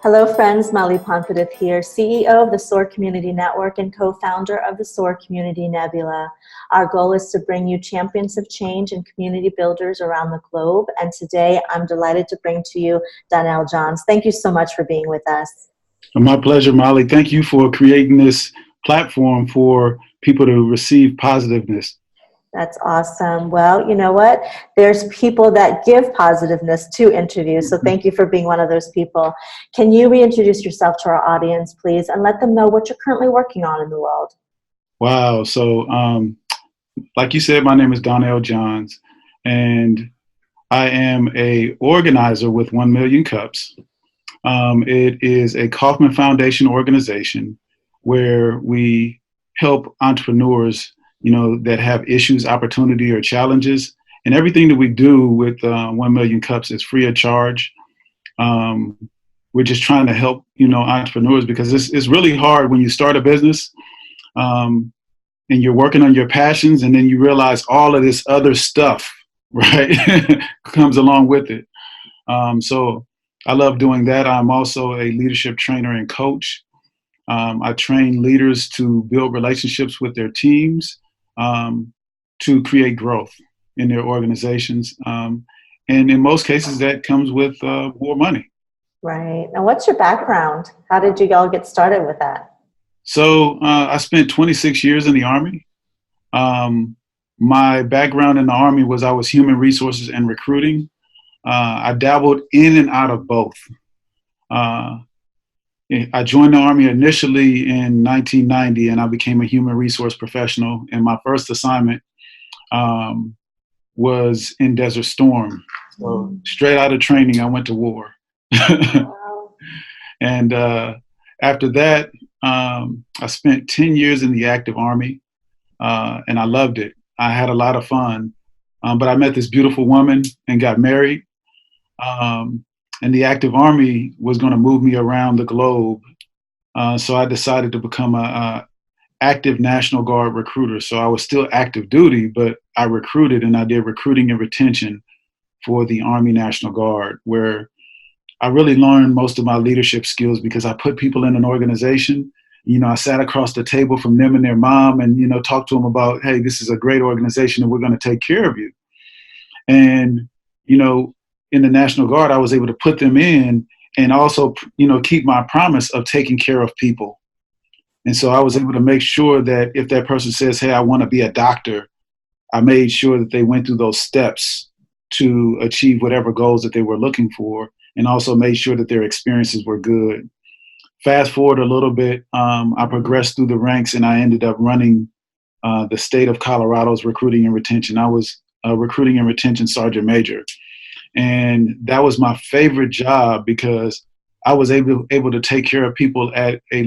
Hello friends, Mali Ponfadith here, CEO of the SOAR Community Network and co-founder of the SOAR Community Nebula. Our goal is to bring you champions of change and community builders around the globe. And today I'm delighted to bring to you Donnell Johns. Thank you so much for being with us. My pleasure, Molly. Thank you for creating this platform for people to receive positiveness. That's awesome. Well, you know what? There's people that give positiveness to interviews. So thank you for being one of those people. Can you reintroduce yourself to our audience, please, and let them know what you're currently working on in the world? Wow. So, like you said, my name is Donnell Johns, and I am a organizer with 1 Million Cups. It is a Kauffman Foundation organization where we help entrepreneurs that have issues, opportunity, or challenges. And everything that we do with 1 Million Cups is free of charge. We're just trying to help, entrepreneurs, because it's really hard when you start a business and you're working on your passions, and then you realize all of this other stuff, right, comes along with it. So I love doing that. I'm also a leadership trainer and coach. I train leaders to build relationships with their teams, to create growth in their organizations. And in most cases, that comes with more money. Right. Now, what's your background? How did you all get started with that? So I spent 26 years in the Army. My background in the Army was I was human resources and recruiting. I dabbled in and out of both. I joined the Army initially in 1990, and I became a human resource professional. And my first assignment was in Desert Storm. So straight out of training, I went to war. Wow. And after that, I spent 10 years in the active Army, and I loved it. I had a lot of fun, but I met this beautiful woman and got married. And the active Army was going to move me around the globe. So I decided to become a active National Guard recruiter. So I was still active duty, but I recruited, and I did recruiting and retention for the Army National Guard, where I really learned most of my leadership skills, because I put people in an organization. I sat across the table from them and their mom and, talked to them about, hey, this is a great organization and we're going to take care of you. And, in the National Guard, I was able to put them in and also, keep my promise of taking care of people. And so I was able to make sure that if that person says, hey, I want to be a doctor, I made sure that they went through those steps to achieve whatever goals that they were looking for, and also made sure that their experiences were good. Fast forward a little bit, I progressed through the ranks, and I ended up running the state of Colorado's recruiting and retention. I was a recruiting and retention sergeant major. And that was my favorite job, because I was able to take care of people at a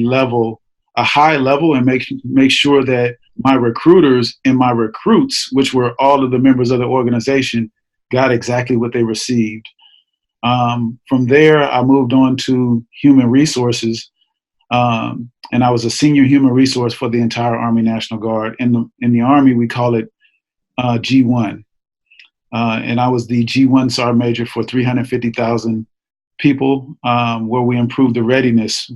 high level, and make sure that my recruiters and my recruits, which were all of the members of the organization, got exactly what they received. From there, I moved on to human resources, and I was a senior human resource for the entire Army National Guard. In the Army, we call it G1. And I was the G1 Sergeant Major for 350,000 people, where we improved the readiness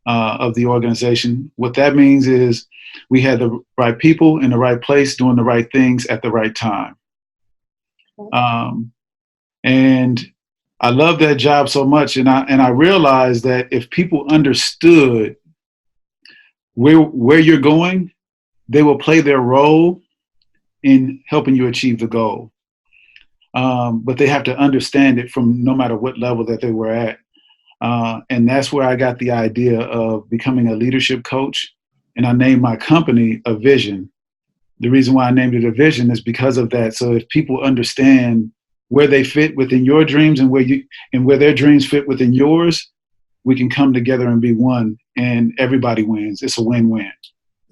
of the organization. What that means is we had the right people in the right place doing the right things at the right time. And I love that job so much. And I realized that if people understood where you're going, they will play their role in helping you achieve the goal. But they have to understand it from no matter what level that they were at. And that's where I got the idea of becoming a leadership coach. And I named my company Avision. The reason why I named it Avision is because of that. So if people understand where they fit within your dreams, and where their dreams fit within yours, we can come together and be one, and everybody wins. It's a win-win.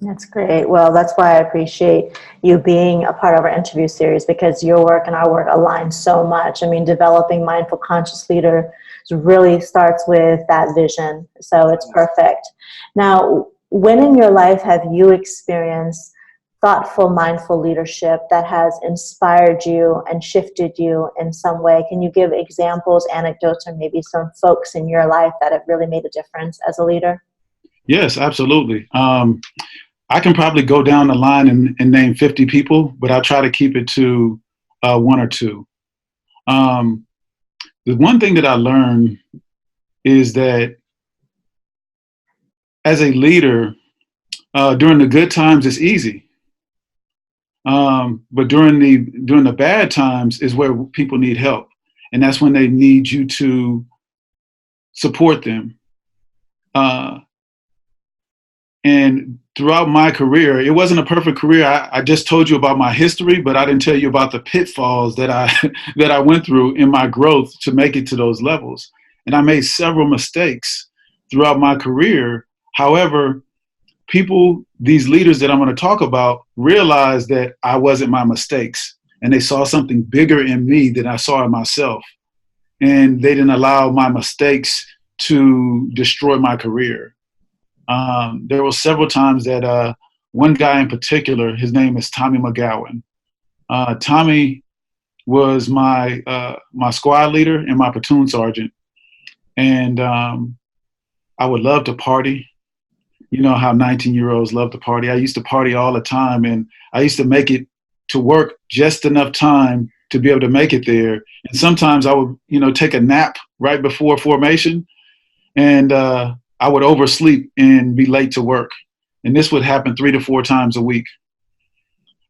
That's great. Well, that's why I appreciate you being a part of our interview series, because your work and our work align so much. I mean, developing mindful, conscious leaders really starts with that vision. So it's perfect. Now, when in your life have you experienced thoughtful, mindful leadership that has inspired you and shifted you in some way? Can you give examples, anecdotes, or maybe some folks in your life that have really made a difference as a leader? Yes, absolutely. I can probably go down the line and name 50 people, but I'll try to keep it to one or two. Um, the one thing that I learned is that as a leader, during the good times, it's easy. But during the bad times is where people need help, and that's when they need you to support them. Uh, and throughout my career, it wasn't a perfect career. I just told you about my history, but I didn't tell you about the pitfalls that I that I went through in my growth to make it to those levels. And I made several mistakes throughout my career. However, these leaders that I'm going to talk about, realized that I wasn't my mistakes, and they saw something bigger in me than I saw in myself. And they didn't allow my mistakes to destroy my career. There were several times that one guy in particular, his name is Tommy McGowan. Tommy was my squad leader and my platoon sergeant. And I would love to party. You know how 19-year-olds love to party. I used to party all the time, and I used to make it to work just enough time to be able to make it there. And sometimes I would, take a nap right before formation, and I would oversleep and be late to work. And this would happen 3 to 4 times a week.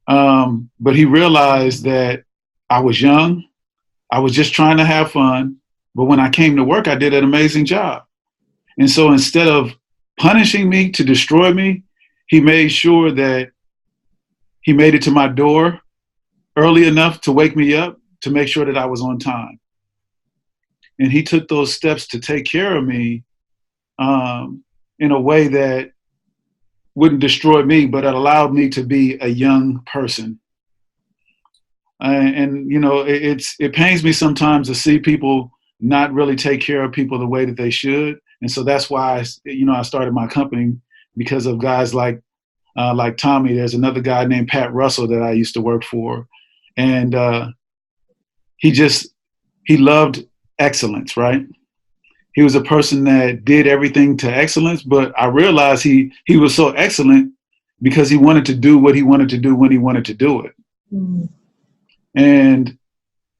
But he realized that I was young. I was just trying to have fun. But when I came to work, I did an amazing job. And so instead of punishing me to destroy me, he made sure that he made it to my door early enough to wake me up to make sure that I was on time. And he took those steps to take care of me in a way that wouldn't destroy me, but it allowed me to be a young person. It pains me sometimes to see people not really take care of people the way that they should. And so that's why I started my company, because of guys like Tommy. There's another guy named Pat Russell that I used to work for, and he loved excellence, right? He was a person that did everything to excellence, but I realized he was so excellent because he wanted to do what he wanted to do when he wanted to do it. Mm. And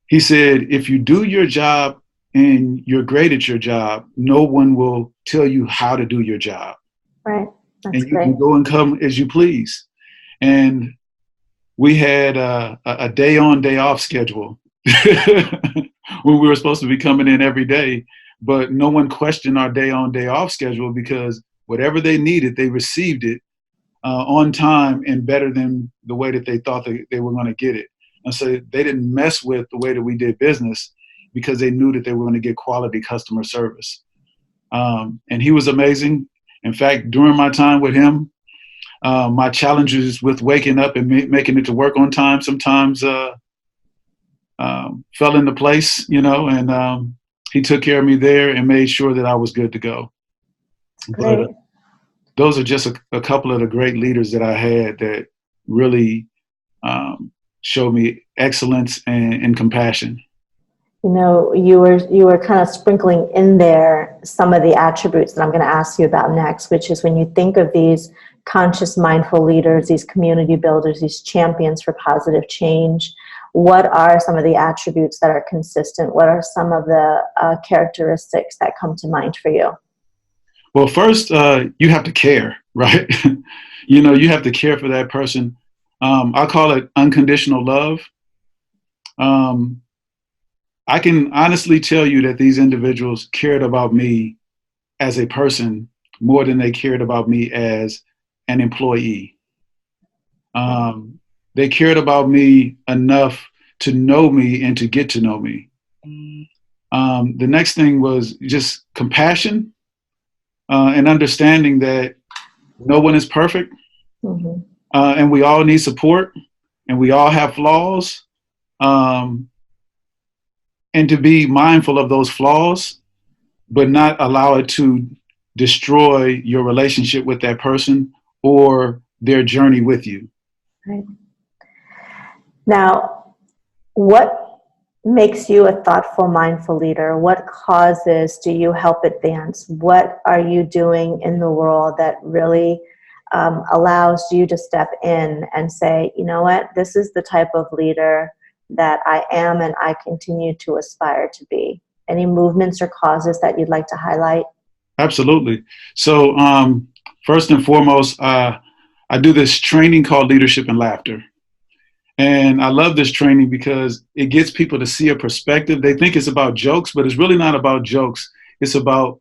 he said, if you do your job and you're great at your job, no one will tell you how to do your job. Right. That's and you great. can go and come as you please. And we had a day on, day off schedule when we were supposed to be coming in every day, but no one questioned our day on, day off schedule, because whatever they needed, they received it on time and better than the way that they thought they were going to get it. And so they didn't mess with the way that we did business, because they knew that they were going to get quality customer service. And he was amazing. In fact, during my time with him, my challenges with waking up and making it to work on time sometimes fell into place, and he took care of me there and made sure that I was good to go. Great. But those are just a couple of the great leaders that I had that really showed me excellence and compassion. You were kind of sprinkling in there some of the attributes that I'm going to ask you about next, which is when you think of these conscious, mindful leaders, these community builders, these champions for positive change, what are some of the attributes that are consistent? What are some of the characteristics that come to mind for you? Well, first, you have to care, right? You have to care for that person. I call it unconditional love. I can honestly tell you that these individuals cared about me as a person more than they cared about me as an employee. They cared about me enough to know me and to get to know me. The next thing was just compassion and understanding that no one is perfect, and we all need support, and we all have flaws. And to be mindful of those flaws, but not allow it to destroy your relationship with that person or their journey with you. Right. Now, what makes you a thoughtful, mindful leader? What causes do you help advance? What are you doing in the world that really allows you to step in and say, you know what, this is the type of leader that I am and I continue to aspire to be? Any movements or causes that you'd like to highlight? Absolutely. So first and foremost, I do this training called Leadership and Laughter. And I love this training because it gets people to see a perspective. They think it's about jokes, but it's really not about jokes. It's about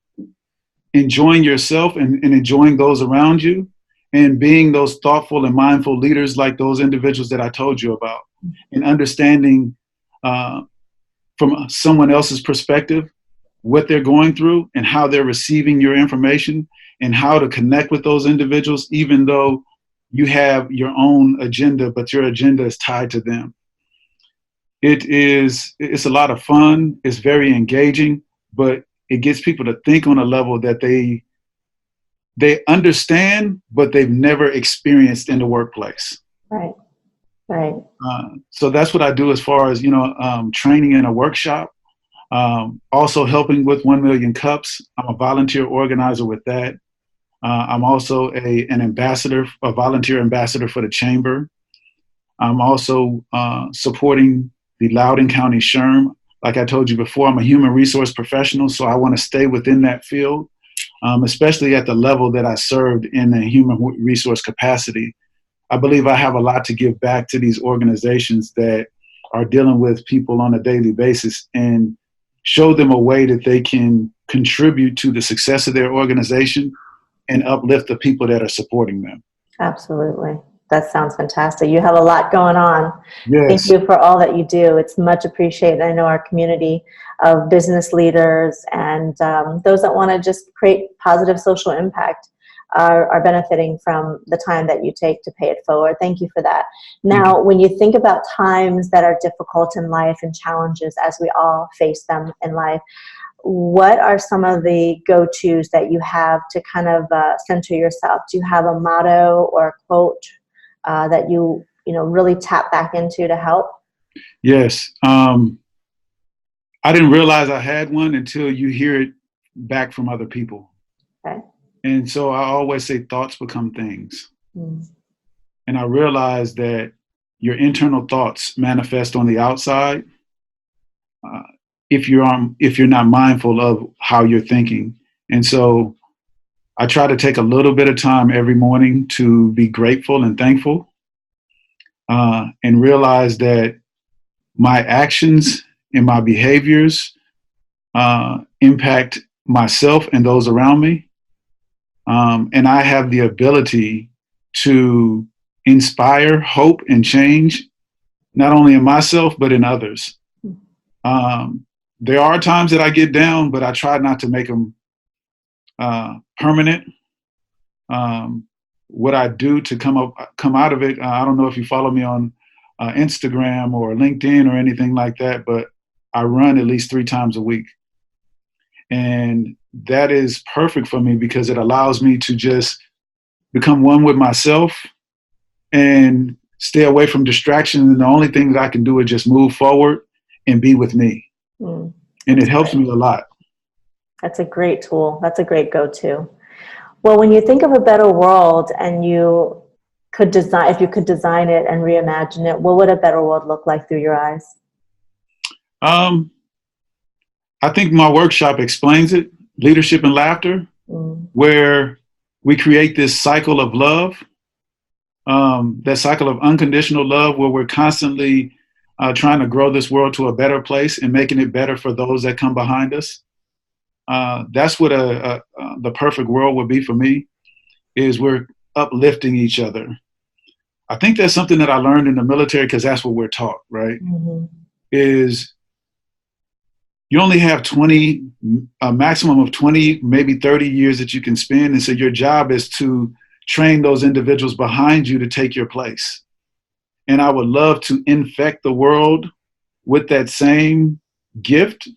enjoying yourself and enjoying those around you and being those thoughtful and mindful leaders like those individuals that I told you about, and understanding from someone else's perspective what they're going through and how they're receiving your information and how to connect with those individuals, even though you have your own agenda, but your agenda is tied to them. It's a lot of fun. It's very engaging, but it gets people to think on a level that they understand, but they've never experienced in the workplace. Right, right. So that's what I do as far as, training in a workshop. Also helping with 1 Million Cups. I'm a volunteer organizer with that. I'm also an ambassador, a volunteer ambassador for the chamber. I'm also supporting the Loudoun County SHRM. Like I told you before, I'm a human resource professional, so I want to stay within that field, especially at the level that I served in a human resource capacity. I believe I have a lot to give back to these organizations that are dealing with people on a daily basis and show them a way that they can contribute to the success of their organization and uplift the people that are supporting them. Absolutely. That sounds fantastic. You have a lot going on. Yes. Thank you for all that you do. It's much appreciated. I know our community of business leaders and those that want to just create positive social impact are benefiting from the time that you take to pay it forward. Thank you for that. Now, when you think about times that are difficult in life and challenges as we all face them in life, what are some of the go-tos that you have to kind of center yourself? Do you have a motto or a quote that you really tap back into to help? Yes. I didn't realize I had one until you hear it back from other people. Okay. And so I always say thoughts become things. Mm. And I realized that your internal thoughts manifest on the outside if you're not mindful of how you're thinking. And so I try to take a little bit of time every morning to be grateful and thankful, and realize that my actions and my behaviors impact myself and those around me. And I have the ability to inspire hope and change, not only in myself, but in others. There are times that I get down, but I try not to make them permanent. What I do to come out of it, I don't know if you follow me on Instagram or LinkedIn or anything like that, but I run at least 3 times a week. And that is perfect for me because it allows me to just become one with myself and stay away from distractions. And the only thing that I can do is just move forward and be with me. And it helps me a lot. That's a great tool. That's a great go-to. Well, when you think of a better world and you could design, if you could design it and reimagine it, what would a better world look like through your eyes? I think my workshop explains it, Leadership and Laughter, where we create this cycle of love, that cycle of unconditional love, where we're constantly trying to grow this world to a better place and making it better for those that come behind us. That's what the perfect world would be for me, is we're uplifting each other. I think that's something that I learned in the military because that's what we're taught, right? Is you only have a maximum of 20, maybe 30 years that you can spend. And so your job is to train those individuals behind you to take your place. And I would love to infect the world with that same gift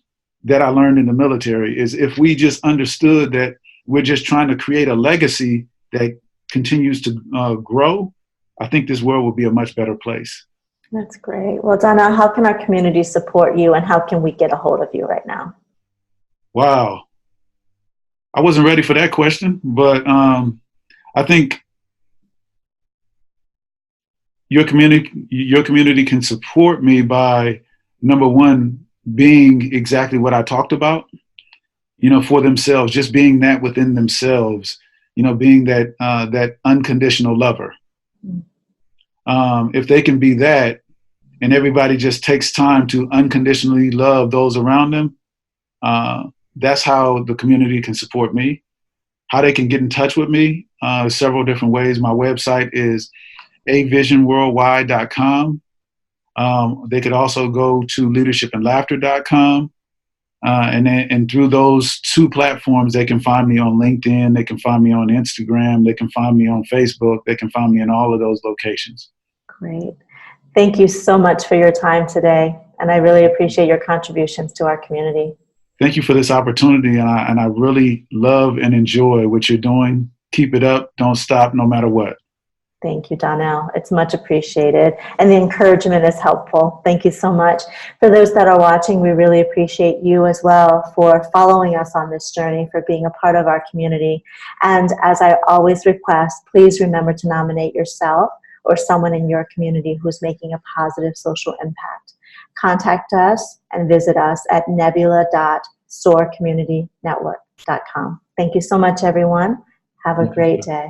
that I learned in the military, is if we just understood that we're just trying to create a legacy that continues to grow, I think this world will be a much better place. That's great. Well, Donna, how can our community support you, and how can we get a hold of you right now? Wow. I wasn't ready for that question, but I think your community can support me by, number one, being exactly what I talked about, for themselves, just being that within themselves, being that unconditional lover. If they can be that, and everybody just takes time to unconditionally love those around them, that's how the community can support me. How they can get in touch with me, several different ways. My website is avisionworldwide.com. They could also go to leadershipandlaughter.com. And through those two platforms, they can find me on LinkedIn, they can find me on Instagram, they can find me on Facebook, they can find me in all of those locations. Great. Thank you so much for your time today, and I really appreciate your contributions to our community. Thank you for this opportunity, and I really love and enjoy what you're doing. Keep it up. Don't stop, no matter what. Thank you, Donnell. It's much appreciated, and the encouragement is helpful. Thank you so much. For those that are watching, we really appreciate you as well for following us on this journey, for being a part of our community. And as I always request, please remember to nominate yourself or someone in your community who's making a positive social impact. Contact us and visit us at nebula.soarcommunitynetwork.com. Thank you so much, everyone. Have a great day.